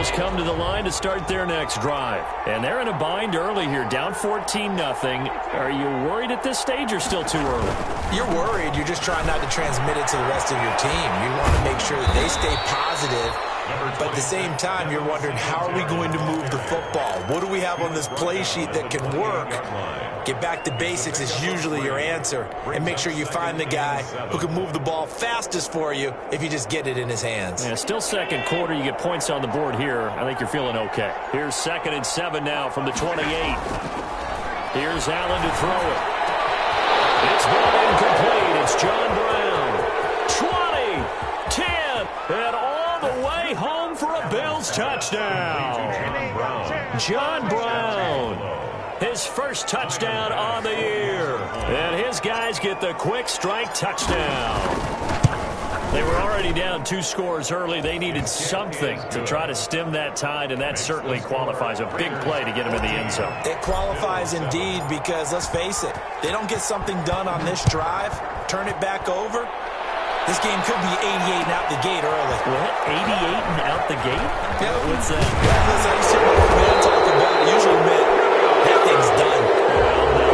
Bills come to the line to start their next drive. And they're in a bind early here, down 14-0. Are you worried at this stage or still too early? You're worried. You're just trying not to transmit it to the rest of your team. You want to make sure that they stay positive. But at the same time, you're wondering, how are we going to move the football? What do we have on this play sheet that can work? Get back to basics is usually your answer. And make sure you find the guy who can move the ball fastest for you if you just get it in his hands. Yeah, still second quarter. You get points on the board here. I think you're feeling okay. Here's 2nd and 7 now from the 28. Here's Allen to throw it. It's ball incomplete. It's John Brown. 20, 10, and all the way home for a Bills touchdown. John Brown. His first touchdown on the year. And his guys get the quick strike touchdown. They were already down 2 scores early. They needed something to try to stem that tide, and that certainly qualifies. A big play to get him in the end zone. It qualifies indeed because, let's face it, they don't get something done on this drive, turn it back over, this game could be 88 and out the gate early. What? 88 and out the gate? Yeah. What's that? Yeah, listen, I used to hear my old man talk about it. Usually meant that thing's done. Well, no,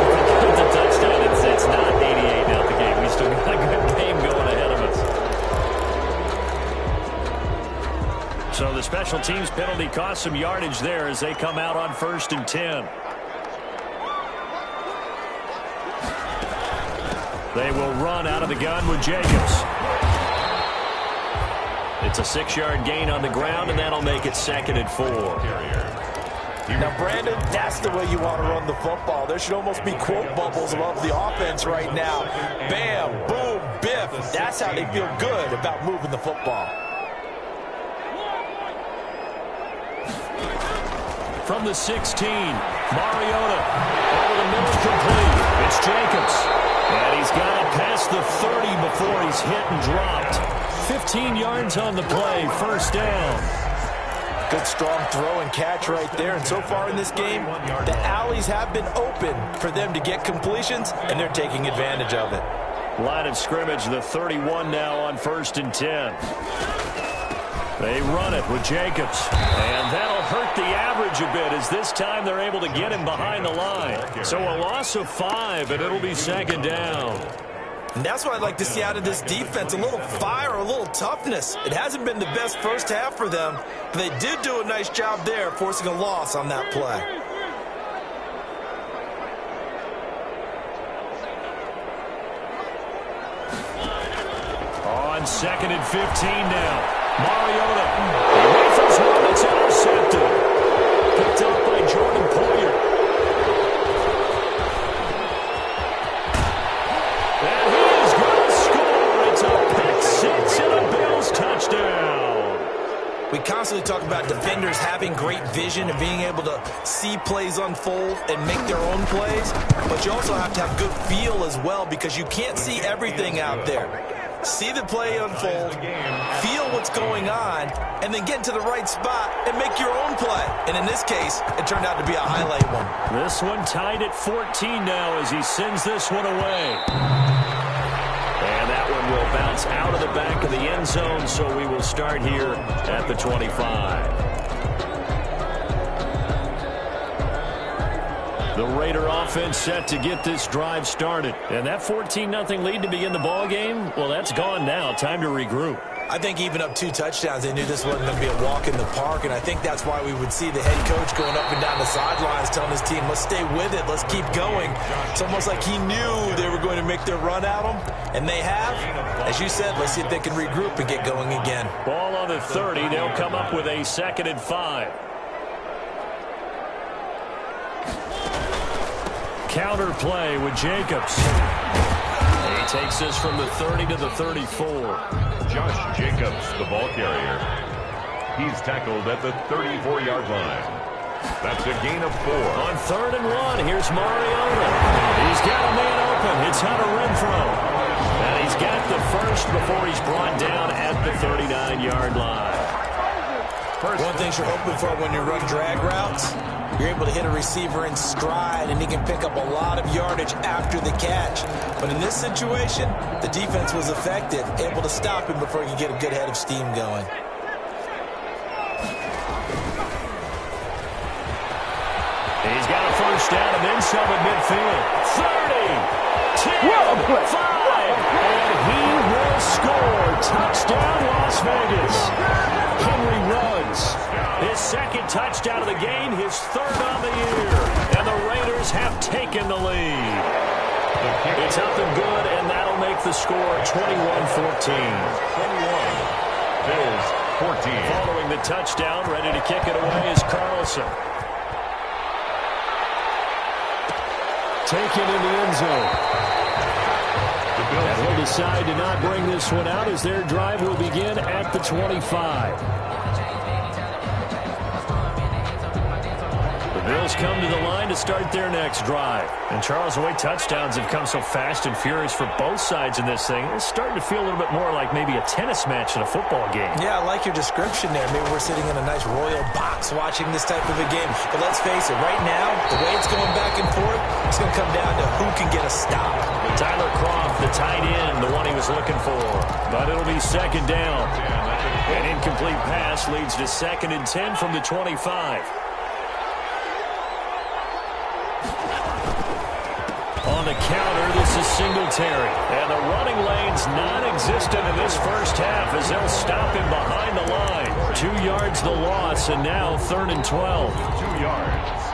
with the touchdown, it's not 88 out the gate. We still got a good game going ahead of us. So the special teams penalty cost some yardage there as they come out on 1st and 10. They will run out of the gun with Jacobs. It's a 6-yard gain on the ground, and that'll make it 2nd and 4. Now, Brandon, that's the way you want to run the football. There should almost be quote bubbles above the offense right now. Bam, boom, biff. That's how they feel good about moving the football. From the 16, Mariota. Over the middle, complete. It's Jacobs. And he's got it past the 30 before he's hit and dropped. 15 yards on the play, 1st down. Good strong throw and catch right there. And so far in this game, the alleys have been open for them to get completions, and they're taking advantage of it. Line of scrimmage, the 31 now on 1st and 10. They run it with Jacobs. And that'll hurt the average a bit as this time they're able to get him behind the line. So a loss of 5, and it'll be 2nd down. And that's what I'd like to see out of this defense, a little fire, a little toughness. It hasn't been the best first half for them, but they did do a nice job there, forcing a loss on that play. On 2nd and 15 now. Mariota. He rifles one that's intercepted. Picked up by Jordan Poyer. And he is going to score. It's a pick 6 and a Bills touchdown. We constantly talk about defenders having great vision and being able to see plays unfold and make their own plays, but you also have to have good feel as well because you can't see everything out there. See the play unfold, feel what's going on, and then get into the right spot and make your own play. And in this case, it turned out to be a highlight one. This one tied at 14 now as he sends this one away. And that one will bounce out of the back of the end zone, so we will start here at the 25. The Raider offense set to get this drive started. And that 14-0 lead to begin the ball game, well, that's gone now. Time to regroup. I think even up 2 touchdowns, they knew this wasn't going to be a walk in the park, and I think that's why we would see the head coach going up and down the sidelines telling his team, let's stay with it, let's keep going. It's almost like he knew they were going to make their run at him, and they have. As you said, let's see if they can regroup and get going again. Ball on the 30. They'll come up with a 2nd and 5. Counter play with Jacobs. He takes this from the 30 to the 34. Josh Jacobs, the ball carrier. He's tackled at the 34-yard line. That's a gain of 4. On 3rd and 1, here's Mariota. He's got a man open. It's Hunter Renfrow. And he's got the first before he's brought down at the 39-yard line. One thing you're hoping for when you run drag routes, you're able to hit a receiver in stride, and he can pick up a lot of yardage after the catch. But in this situation, the defense was effective, able to stop him before he could get a good head of steam going. down and then some at midfield. 30, 10, 5, and he will score. Touchdown, Las Vegas. Henry runs. His second touchdown of the game, his third on the year. And the Raiders have taken the lead. It's up and good, and that'll make the score 21-14. 21. Bills 14. Following the touchdown, ready to kick it away is Carlson. Taken in the end zone. And he'll decide to not bring this one out as their drive will begin at the 25. The Bills come to the line to start their next drive. And Charles, the way touchdowns have come so fast and furious for both sides in this thing, it's starting to feel a little bit more like maybe a tennis match in a football game. Yeah, I like your description there. Maybe we're sitting in a nice royal box watching this type of a game. But let's face it, right now, the way it's going back and forth, it's going to come down to who can get a stop. Tyler Croft, the tight end, the one he was looking for. But it'll be second down. An incomplete pass leads to 2nd and 10 from the 25. On the counter, this is Singletary. And the running lane's non-existent in this first half as they'll stop him behind the line. 2 yards the loss, and now 3rd and 12. 2 yards.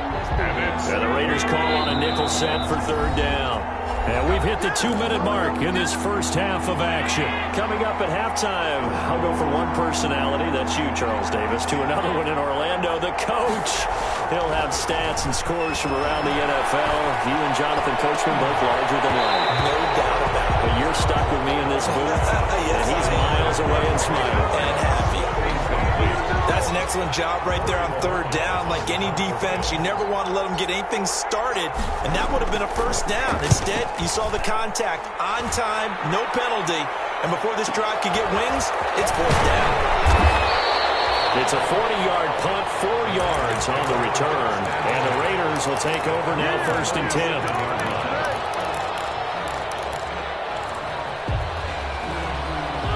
And the Raiders call on a nickel set for 3rd down. And we've hit the 2-minute mark in this first half of action. Coming up at halftime, I'll go from one personality, that's you, Charles Davis, to another one in Orlando, the coach. He'll have stats and scores from around the NFL. You and Jonathan Coachman both larger than life. No doubt about it. But you're stuck with me in this booth, Yes, and he's miles away and smiling. And happy. That's an excellent job right there on 3rd down. Like any defense, you never want to let them get anything started, and that would have been a first down. Instead, you saw the contact on time, no penalty, and before this drive could get wings, it's 4th down. It's a 40-yard punt, 4 yards on the return, and the Raiders will take over now 1st and 10.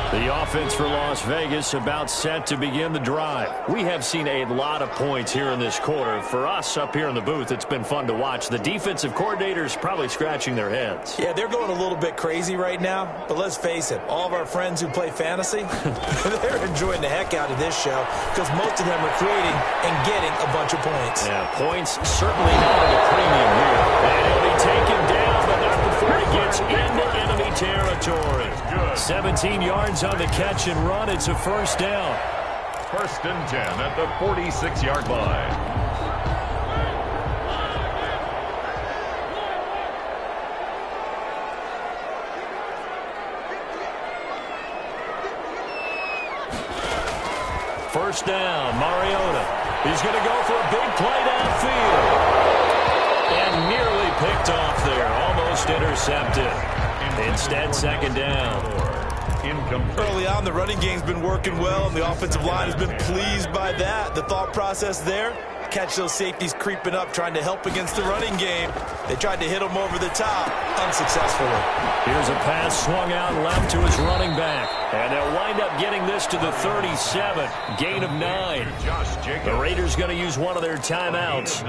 The offense for Las Vegas about set to begin the drive. We have seen a lot of points here in this quarter. For us up here in the booth, it's been fun to watch. The defensive coordinators probably scratching their heads. Yeah, they're going a little bit crazy right now, but let's face it, all of our friends who play fantasy, they're enjoying the heck out of this show because most of them are creating and getting a bunch of points. Yeah, points certainly not at a premium here. And he'll be taken down, but not before he gets into enemy territory. 17 yards on the catch and run. It's a 1st down. 1st and 10 at the 46-yard line. First down, Mariota. He's going to go for a big play downfield. And nearly picked off there. Almost intercepted. Instead, 2nd down. Early on, the running game's been working well, and the offensive line has been pleased by that. The thought process there, catch those safeties creeping up, trying to help against the running game. They tried to hit them over the top, unsuccessfully. Here's a pass swung out left to his running back. And they'll wind up getting this to the 37. Gain of 9. The Raiders going to use one of their timeouts,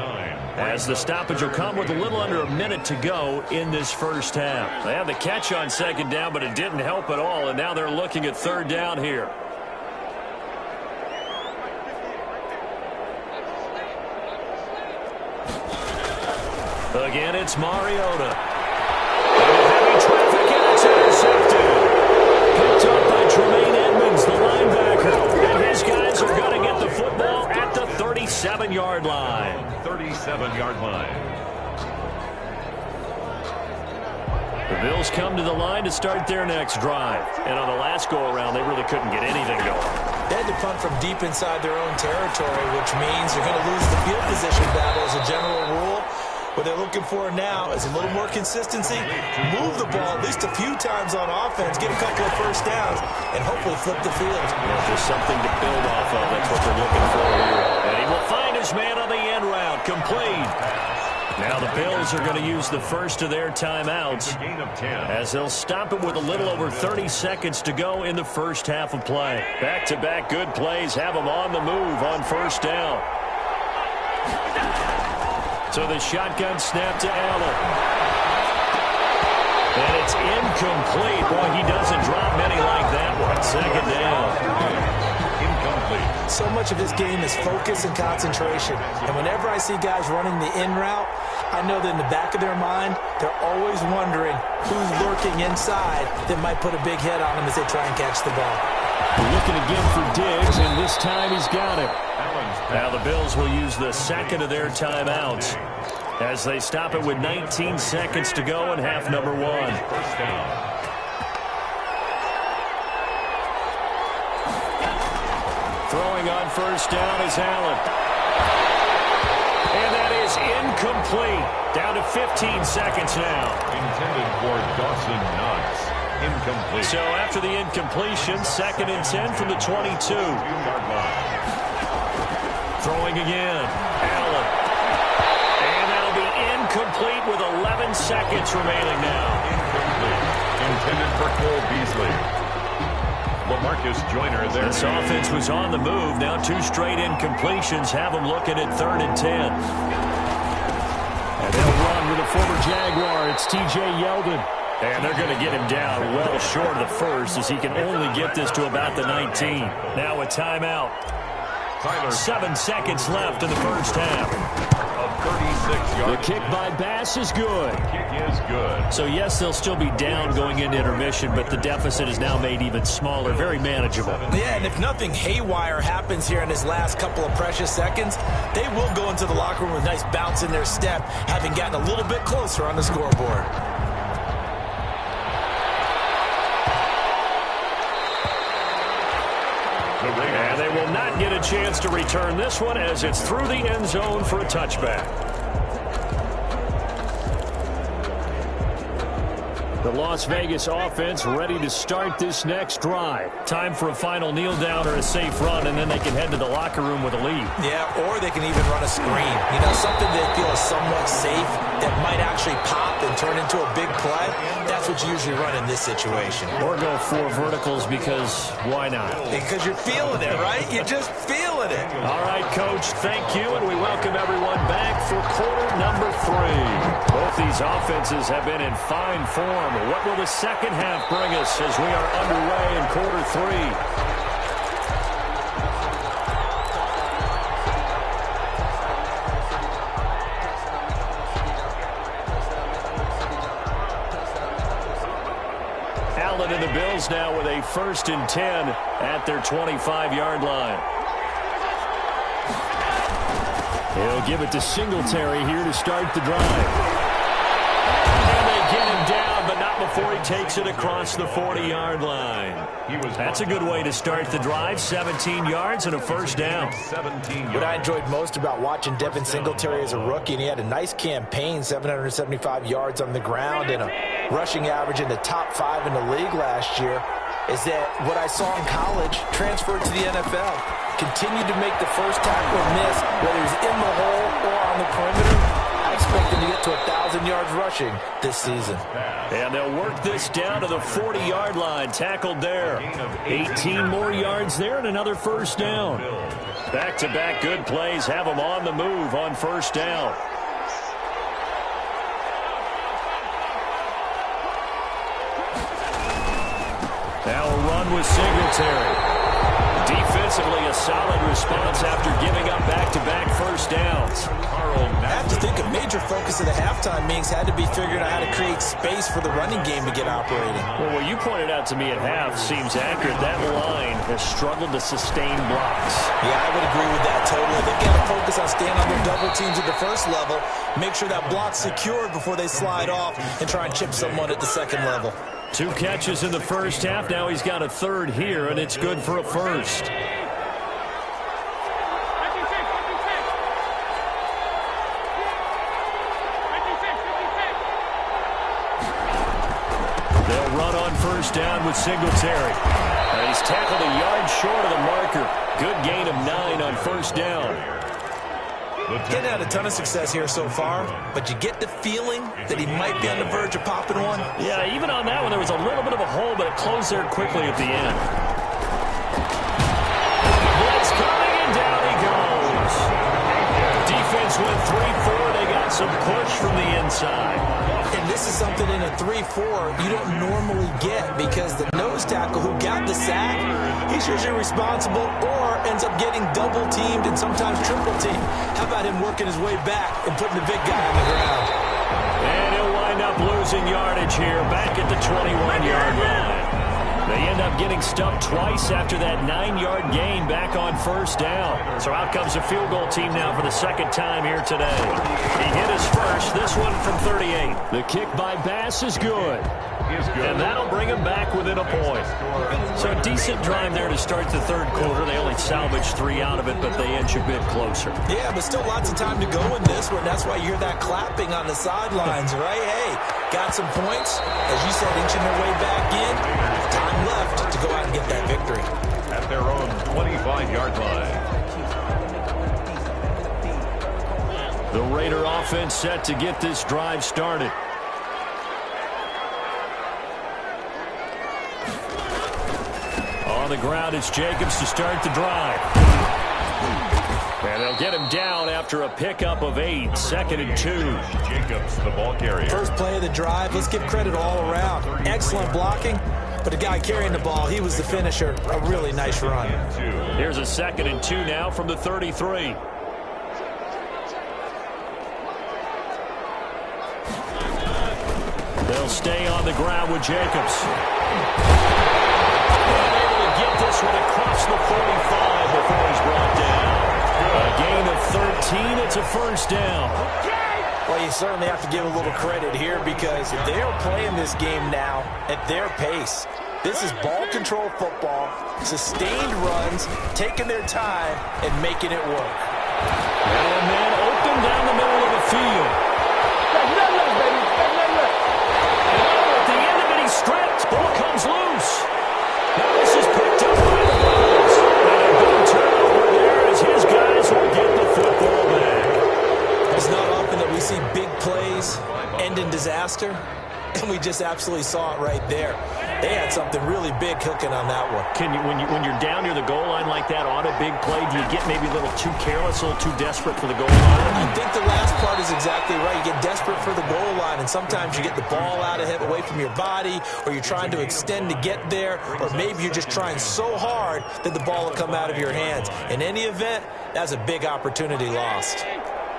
as the stoppage will come with a little under a minute to go in this first half. They had the catch on 2nd down, but it didn't help at all, and now they're looking at 3rd down here. Again, it's Mariota. Heavy traffic, and it's intercepted. Picked up by Tremaine Edmonds, the linebacker. And his guys are going to get the football at the 37-yard line. 37-yard line. The Bills come to the line to start their next drive. And on the last go-around, they really couldn't get anything going. They had to punt from deep inside their own territory, which means they're going to lose the field position battle as a general rule. What they're looking for now is a little more consistency, move the ball at least a few times on offense, get a couple of first downs, and hopefully flip the field. Yeah, just something to build off of. That's what they're looking for here. And he will find his man on the end route. Complete. Now the Bills are going to use the first of their timeouts, as they'll stop him with a little over 30 seconds to go in the first half of play. Back-to-back good plays have them on the move on 1st down. So the shotgun snap to Allen. And it's incomplete. Boy, he doesn't drop many like that one. Second down. Incomplete. So much of his game is focus and concentration. And whenever I see guys running the in route, I know that in the back of their mind, they're always wondering who's lurking inside that might put a big hit on them as they try and catch the ball. Looking again for Diggs, and this time he's got it. Now the Bills will use the second of their timeouts as they stop it with 19 seconds to go in half number one. First down. Throwing on first down is Allen. And that is incomplete. Down to 15 seconds now. Intended for Dawson Knox. Incomplete. So after the incompletion, 2nd and 10 from the 22. 2-yard line. Throwing again. Allen. And that'll be incomplete with 11 seconds remaining now. Incomplete. Intended for Cole Beasley. LaMarcus Joyner there. This offense was on the move. Now 2 straight incompletions have them looking at 3rd and 10. And they'll run with a former Jaguar. It's T.J. Yeldon. And they're going to get him down well short of the first as he can only get this to about the 19. Now a timeout. 7 seconds left in the first half. A 36-yard. The kick by Bass is good. Kick is good. So, yes, they'll still be down going into intermission, but the deficit is now made even smaller, very manageable. Yeah, and if nothing haywire happens here in his last couple of precious seconds, they will go into the locker room with a nice bounce in their step, having gotten a little bit closer on the scoreboard. And they will not get a chance to return this one as it's through the end zone for a touchback. The Las Vegas offense ready to start this next drive. Time for a final kneel down or a safe run, and then they can head to the locker room with a lead. Yeah, or they can even run a screen. You know, something they feel is somewhat safe that might actually pop and turn into a big play. That's what you usually run in this situation. Or go 4 verticals because why not? Because you're feeling it, right? You're just feeling it. All right, Coach, thank you, and we welcome everyone back for quarter number 3. Both these offenses have been in fine form. What will the second half bring us as we are underway in quarter 3? Allen and the Bills now with a 1st and 10 at their 25-yard line. He'll give it to Singletary here to start the drive. And they get him down, but not before he takes it across the 40-yard line. That's a good way to start the drive. 17 yards and a first down. 17 yards. What I enjoyed most about watching Devin Singletary as a rookie, and he had a nice campaign, 775 yards on the ground and a rushing average in the top 5 in the league last year, is that what I saw in college transferred to the NFL. Continued to make the first tackle miss, whether he's in the hole or on the perimeter. I expect him to get to 1,000 yards rushing this season. And they'll work this down to the 40-yard line. Tackled there. 18 more yards there and another first down. Back-to-back good plays have them on the move on first down. Now a run with Singletary. Defensively, a solid response after giving up back-to-back first downs. I have to think a major focus of the halftime meetings had to be figuring out how to create space for the running game to get operating. Well, what you pointed out to me at half seems accurate. That line has struggled to sustain blocks. Yeah, I would agree with that totally. They've got to focus on staying on their double teams at the first level, make sure that block's secured before they slide off and try and chip someone at the second level. 2 catches in the first half. Now he's got a 3rd here, and it's good for a first. They'll run on first down with Singletary. And he's tackled a yard short of the marker. Good gain of 9 on first down. Getting had a ton of success here so far, but you get the feeling that he might be on the verge of popping one. Yeah, even on that one, there was a little bit of a hole, but it closed there quickly at the end. Blitz coming, and down he goes. Defense went 3-4. They got inside. And this is something in a 3-4 you don't normally get, because the nose tackle who got the sack, he's usually responsible or ends up getting double teamed and sometimes triple teamed. How about him working his way back and putting the big guy on the ground? And he'll wind up losing yardage here, back at the 21-yard line. They end up getting stumped twice after that 9-yard gain back on first down. So out comes a field goal team now for the second time here today. He hit his first, this one from 38. The kick by Bass is good. And that'll bring him back within a point. So a decent drive there to start the third quarter. They only salvaged 3 out of it, but they inch a bit closer. Yeah, but still lots of time to go in this one. That's why you hear that clapping on the sidelines, right? Hey, got some points. As you said, inching their way back in. Time left to go out and get that victory. At their own 25-yard line. The Raider offense set to get this drive started. On the ground, it's Jacobs to start the drive. And they'll get him down after a pickup of 8, 2nd and 2. Jacobs, the ball carrier. First play of the drive, let's give credit all around. Excellent blocking, but the guy carrying the ball, he was the finisher. A really nice run. Here's a 2nd and 2 now from the 33. They'll stay on the ground with Jacobs. Get this one across the 45 before he's brought down. A gain of 13. It's a first down. Well, you certainly have to give a little credit here, because they're playing this game now at their pace. This is ball control football, sustained runs, taking their time and making it work. And a man open down the middle of the field. And at the end of it, he's stripped. Ball comes loose. Now this is picked up by the Bulls. And a big turnover there as his guys will get the football back. It's not often that we see big plays end in disaster, and we just absolutely saw it right there. They had something really big cooking on that one. When you're down near the goal line like that on a big play, do you get maybe a little too careless, a little too desperate for the goal line? I think the last part is exactly right. You get desperate for the goal line, and sometimes you get the ball out ahead, away from your body, or you're trying to extend to get there, or maybe you're just trying so hard that the ball will come out of your hands. In any event, that's a big opportunity lost.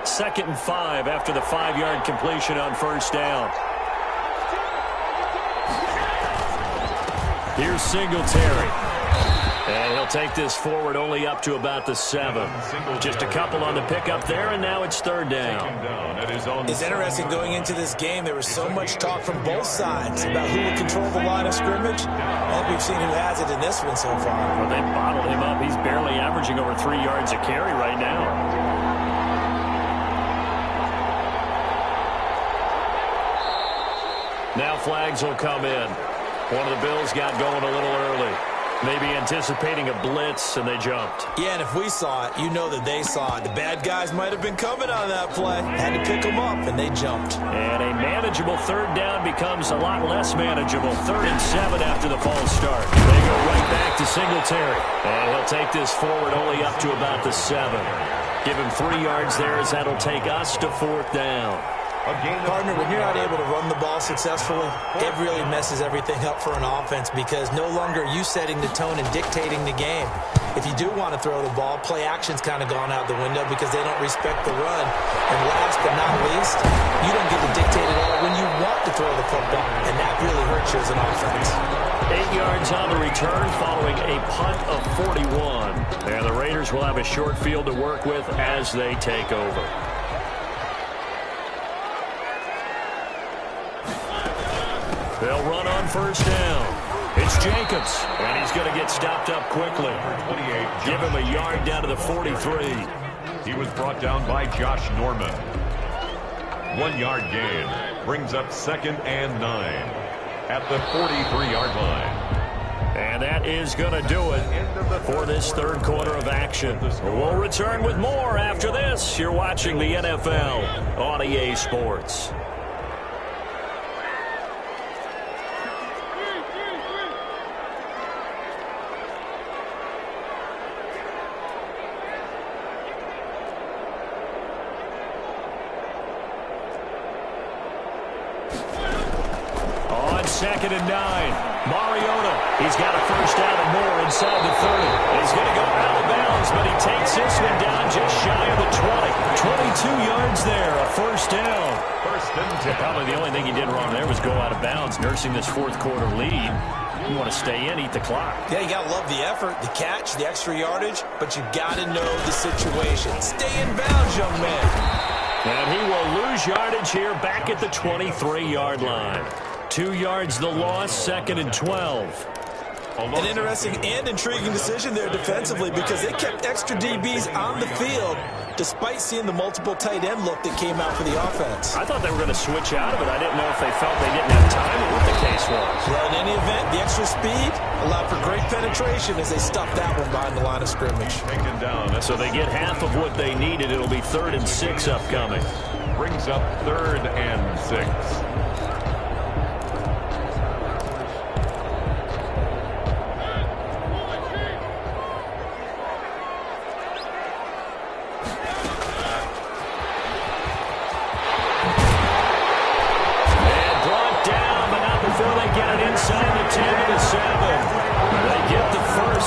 2nd and 5 after the 5-yard completion on first down. Here's Singletary. And he'll take this forward only up to about the 7. Just a couple on the pickup there, and now it's 3rd down. It's interesting going into this game. There was so much talk from both sides about who would control the line of scrimmage. I think we've seen who has it in this one so far. Well, they bottled him up. He's barely averaging over 3 yards a carry right now. Now flags will come in. One of the Bills got going a little early. Maybe anticipating a blitz, and they jumped. Yeah, and if we saw it, you know that they saw it. The bad guys might have been coming on that play. Had to pick them up, and they jumped. And a manageable 3rd down becomes a lot less manageable. 3rd and 7 after the false start. They go right back to Singletary. And he'll take this forward only up to about the 7. Give him 3 yards there, as that'll take us to 4th down. Partner, when you're not able to run the ball successfully, it really messes everything up for an offense, because no longer are you setting the tone and dictating the game. If you do want to throw the ball, play action's kind of gone out the window because they don't respect the run. And last but not least, you don't get to dictate it all when you want to throw the football, and that really hurts you as an offense. 8 yards on the return following a punt of 41. And the Raiders will have a short field to work with as they take over. They'll run on first down. It's Jacobs, and he's going to get stopped up quickly. Give him a yard down to the 43. He was brought down by Josh Norman. 1-yard gain brings up 2nd and 9 at the 43-yard line. And that is going to do it for this 3rd quarter of action. We'll return with more after this. You're watching the NFL on EA Sports. 2nd and 9. Mariota, he's got a first down and more inside the 30. He's going to go out of bounds, but he takes this one down just shy of the 20. 22 yards there, a first down. First and 10. Probably the only thing he did wrong there was go out of bounds, nursing this fourth quarter lead. You want to stay in, eat the clock. Yeah, you got to love the effort, the catch, the extra yardage, but you got to know the situation. Stay in bounds, young man. And he will lose yardage here back at the 23-yard line. 2 yards the loss, 2nd and 12. An interesting and intriguing decision there defensively because they kept extra DBs on the field despite seeing the multiple tight end look that came out for the offense. I thought they were going to switch out of it. I didn't know if they felt they didn't have time or what the case was. Well, in any event, the extra speed allowed for great penetration as they stuffed that one behind the line of scrimmage. Taken down. So they get half of what they needed. It'll be 3rd and 6 upcoming. Brings up 3rd and 6.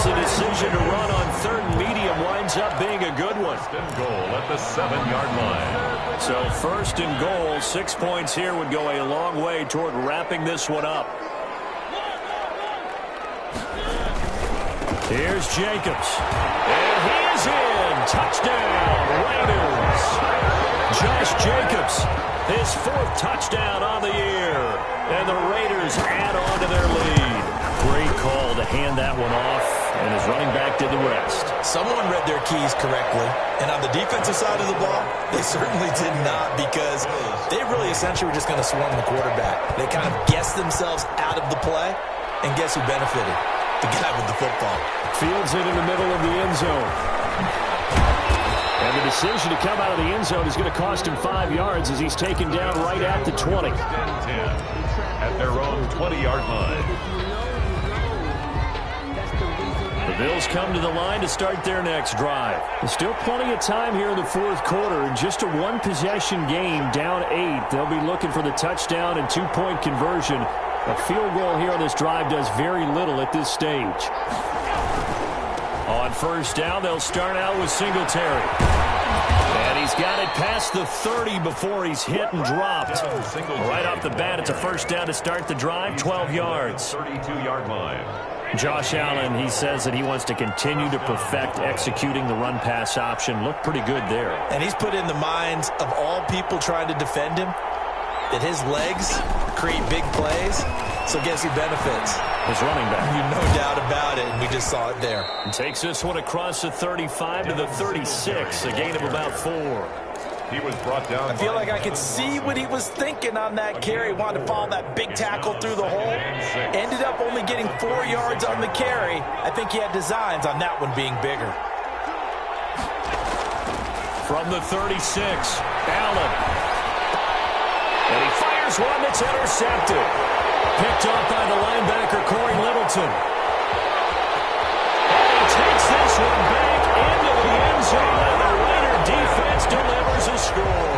The decision to run on 3rd and medium winds up being a good one. 1st and goal at the 7-yard line. So 1st and goal, 6 points here would go a long way toward wrapping this one up. Here's Jacobs. And he is in. Touchdown, Raiders. Josh Jacobs, his 4th touchdown on the year. And the Raiders add on to their lead. Great call to hand that one off, and his running back did the rest. Someone read their keys correctly, and on the defensive side of the ball, they certainly did not because they really essentially were just going to swarm the quarterback. They kind of guessed themselves out of the play, and guess who benefited? The guy with the football. Fields it in the middle of the end zone. And the decision to come out of the end zone is going to cost him 5 yards as he's taken down right at the 20. 10 at their own 20-yard line. The Bills come to the line to start their next drive. There's still plenty of time here in the fourth quarter. Just a one-possession game, down 8. They'll be looking for the touchdown and 2-point conversion. A field goal here on this drive does very little at this stage. On first down, they'll start out with Singletary. And he's got it past the 30 before he's hit and dropped. Right off the bat, it's a first down to start the drive, 12 yards. 32-yard line. Josh Allen, he says that he wants to continue to perfect executing the run-pass option. Looked pretty good there. And he's put in the minds of all people trying to defend him that his legs create big plays. So guess who benefits? His running back. No doubt about it, and we just saw it there. And takes this one across the 35 to the 36, a gain of about 4. He was brought down. I feel like I could see what he was thinking on that carry. Wanted to follow that big tackle through the hole. Ended up only getting 4 yards on the carry. I think he had designs on that one being bigger. From the 36, Allen. And he fires one that's intercepted. Picked up by the linebacker, Corey Littleton. And he takes this one back into the end zone, and the Raider defense delivers a score.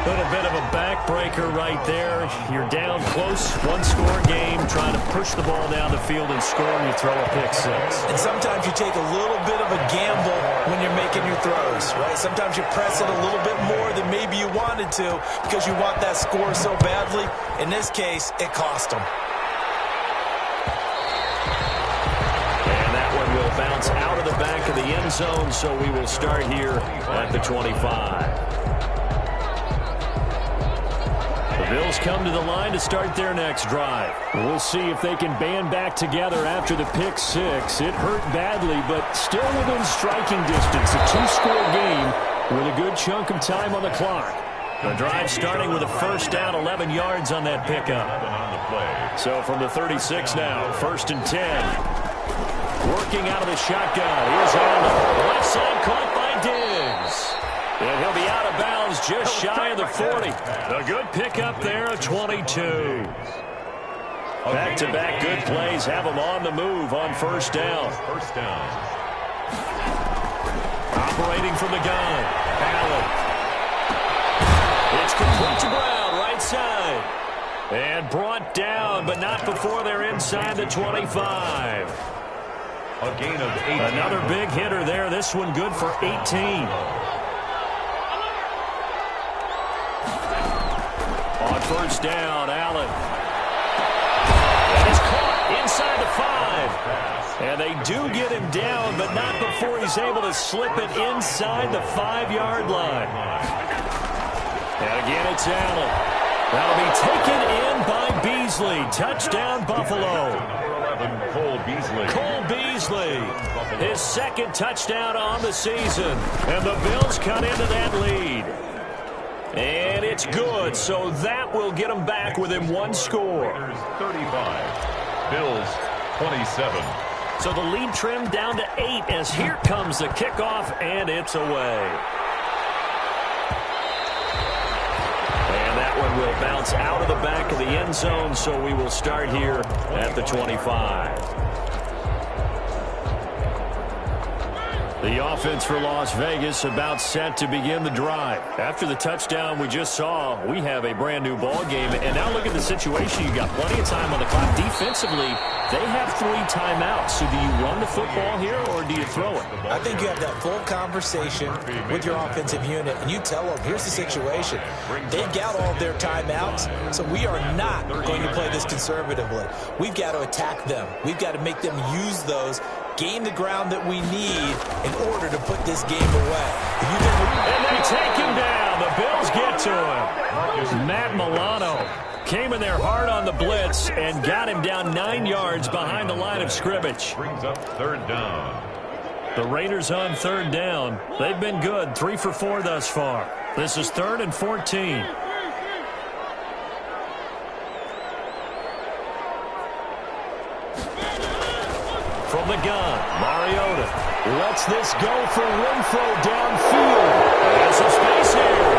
A bit of a backbreaker right there. You're down close, one-score game, trying to push the ball down the field and score, and you throw a pick-6. And sometimes you take a little bit of a gamble when you're making your throws, right? Sometimes you press it a little bit more than maybe you wanted to because you want that score so badly. In this case, it cost them. And that one will bounce out of the back of the end zone, so we will start here at the 25. The Bills come to the line to start their next drive. We'll see if they can band back together after the pick-6. It hurt badly, but still within striking distance. A 2-score game with a good chunk of time on the clock. The drive starting with a first down, 11 yards on that pickup. So from the 36 now, 1st and 10. Working out of the shotgun. Here's Allen. Left side caught by Diggs. And he'll be out of bounds just shy of the 40. A good pickup there, a 22. Back-to-back good plays have him on the move on first down. Operating from the gun. Allen. It's complete to Brown, right side. And brought down, but not before they're inside the 25. A gain of 18. Another big hitter there. This one good for 18. On first down, Allen. And it's caught inside the 5. And they do get him down, but not before he's able to slip it inside the 5-yard line. And again, it's Allen. That'll be taken in by Beasley. Touchdown, Buffalo. Number 11, Cole Beasley. Cole Beasley, his second touchdown on the season. And the Bills cut into that lead. And it's good, so that will get them back within one score. 35, Bills 27. So the lead trimmed down to 8 as here comes the kickoff, and it's away. And that one will bounce out of the back of the end zone, so we will start here at the 25. The offense for Las Vegas about set to begin the drive. After the touchdown we just saw, we have a brand-new ball game. And now look at the situation. You got plenty of time on the clock. Defensively, they have 3 timeouts. So do you run the football here or do you throw it? I think you have that full conversation with your offensive unit, and you tell them, here's the situation. They've got all of their timeouts, so we are not going to play this conservatively. We've got to attack them. We've got to make them use those, gain the ground that we need in order to put this game away. And they take him down. The Bills get to him. Matt Milano came in there hard on the blitz and got him down 9 yards behind the line of scrimmage. Brings up third down. The Raiders on third down. They've been good, 3 for 4 thus far. This is 3rd and 14. From the gun, Mariota lets this go for Renfro downfield. There's some space here.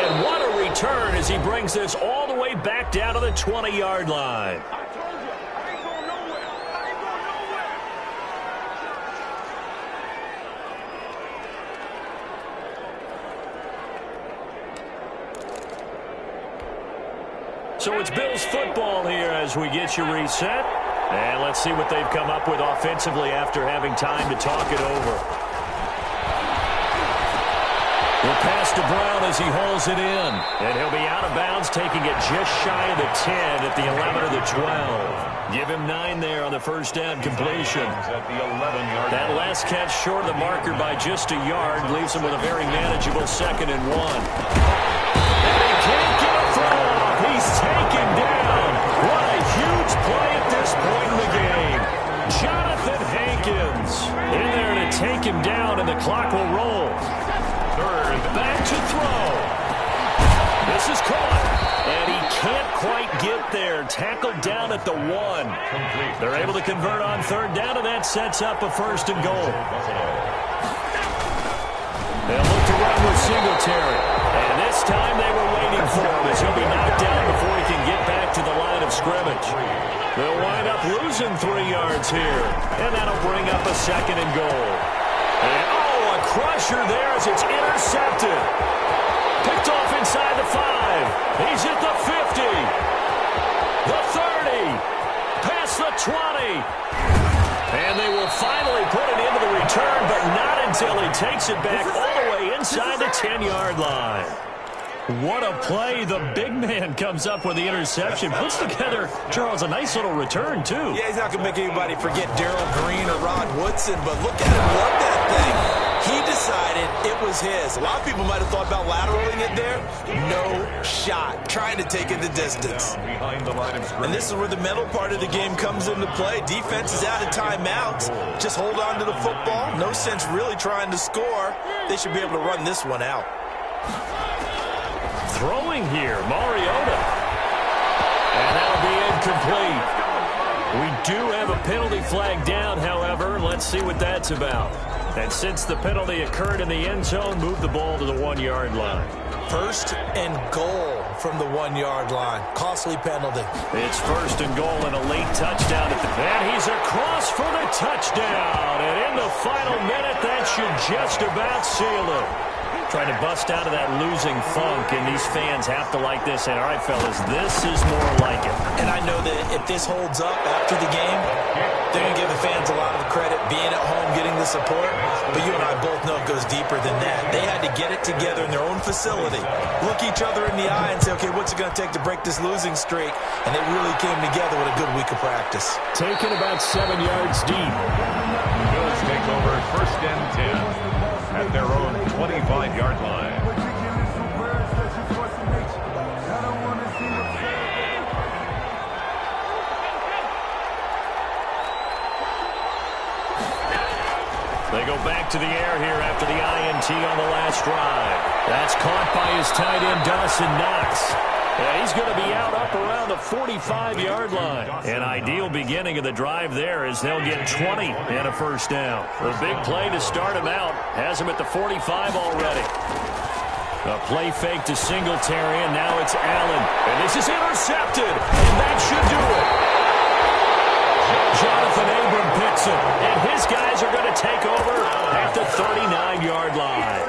And what a return as he brings this all the way back down to the 20-yard line. So it's Bills football here as we get you reset. And let's see what they've come up with offensively after having time to talk it over. We'll pass to Brown as he hauls it in. And he'll be out of bounds, taking it just shy of the 10 at the 11 or the 12. Give him 9 there on the first down completion. That last catch short of the marker by just a yard leaves him with a very manageable 2nd and 1. And he can't get a throw off. He's taken down. What a huge play at this point in the game. Jonathan Hankins in there to take him down, and the clock will roll. Third, back to throw. This is caught, and he can't quite get there. Tackled down at the 1. They're able to convert on third down, and that sets up a 1st and goal. They'll look to run with Singletary. And this time they were waiting for him as he'll be knocked down before he can get back to the line of scrimmage. They'll wind up losing 3 yards here. And that'll bring up a 2nd and goal. And, a crusher there as it's intercepted. Picked off inside the 5. He's at the 50. The 30. Past the 20. And they will finally put it into the return, but not until he takes it back all the way inside the 10-yard line. What a play. The big man comes up with the interception. Puts together, Charles, a nice little return, too. Yeah, he's not going to make anybody forget Darrell Green or Rod Woodson, but look at him love that thing. He decided it was his. A lot of people might have thought about lateraling it there. No shot. Trying to take it the distance. Behind the line of scrimmage. And this is where the mental part of the game comes into play. Defense is out of timeouts. Just hold on to the football. No sense really trying to score. They should be able to run this one out. Throwing here, Mariota. And that'll be incomplete. We do have a penalty flag down, however. Let's see what that's about. And since the penalty occurred in the end zone, move the ball to the 1-yard line. 1st and goal from the 1-yard line. Costly penalty. It's 1st and goal and a late touchdown. And he's across for the touchdown. And in the final minute, that should just about seal it. Trying to bust out of that losing funk, and these fans have to like this. And all right, fellas, this is more like it. And I know that if this holds up after the game, they're going to give the fans a lot of the credit being at home, getting the support. But you and I both know it goes deeper than that. They had to get it together in their own facility, look each other in the eye and say, okay, what's it going to take to break this losing streak? And they really came together with a good week of practice. Taken about 7 yards deep. Bills take over 1st and 10 at their own 25-yard line. They go back to the air here after the INT on the last drive. That's caught by his tight end, Dawson Knox. And he's going to be out up around the 45-yard line. An ideal beginning of the drive there as they'll get 20 and a first down. A big play to start him out. Has him at the 45 already. A play fake to Singletary, and now it's Allen. And this is intercepted, and that should do it. Jonathan Abram picks it, and his guys are going to take over at the 39-yard line.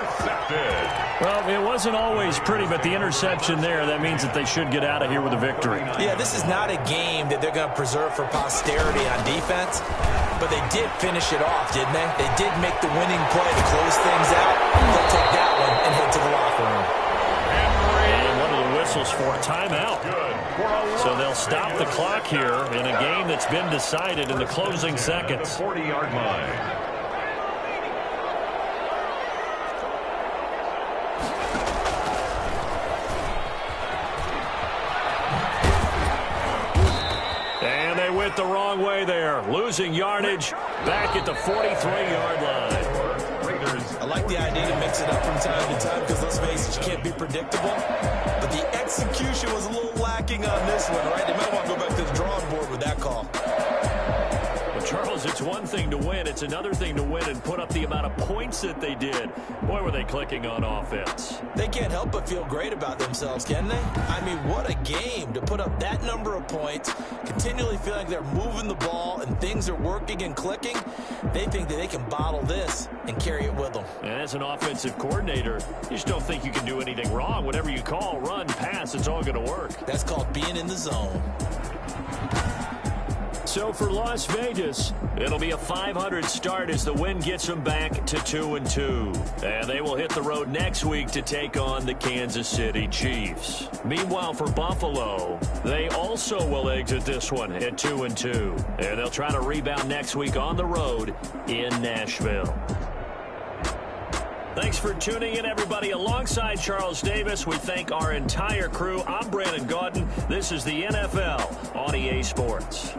Well, it wasn't always pretty, but the interception there, that means that they should get out of here with a victory. Yeah, this is not a game that they're going to preserve for posterity on defense, but they did finish it off, didn't they? They did make the winning play to close things out. They'll take that one and head to the locker room. And one of the whistles for a timeout. So they'll stop the clock here in a game that's been decided in the closing seconds. 40-yard line. And they went the wrong way there. Losing yardage back at the 43-yard line. I like the idea to mix it up from time to time because, let's face it, you can't be predictable. But the execution was a little lacking on this one, right? They might want to go back to the drawing board with that call. Well, Charles, it's one thing to win. It's another thing to win and put up the amount of points that they did. Boy, were they clicking on offense. They can't help but feel great about themselves, can they? I mean, what a game to put up that number of points, continually feeling like they're moving the ball and things are working and clicking. They think that they can bottle this and carry it with them. And as an offensive coordinator, you just don't think you can do anything wrong. Whatever you call, run, pass, it's all going to work. That's called being in the zone. So for Las Vegas, it'll be a 500 start as the win gets them back to 2-2. And they will hit the road next week to take on the Kansas City Chiefs. Meanwhile, for Buffalo, they also will exit this one at 2-2. And they'll try to rebound next week on the road in Nashville. Thanks for tuning in, everybody. Alongside Charles Davis, we thank our entire crew. I'm Brandon Gaudin. This is the NFL on EA Sports.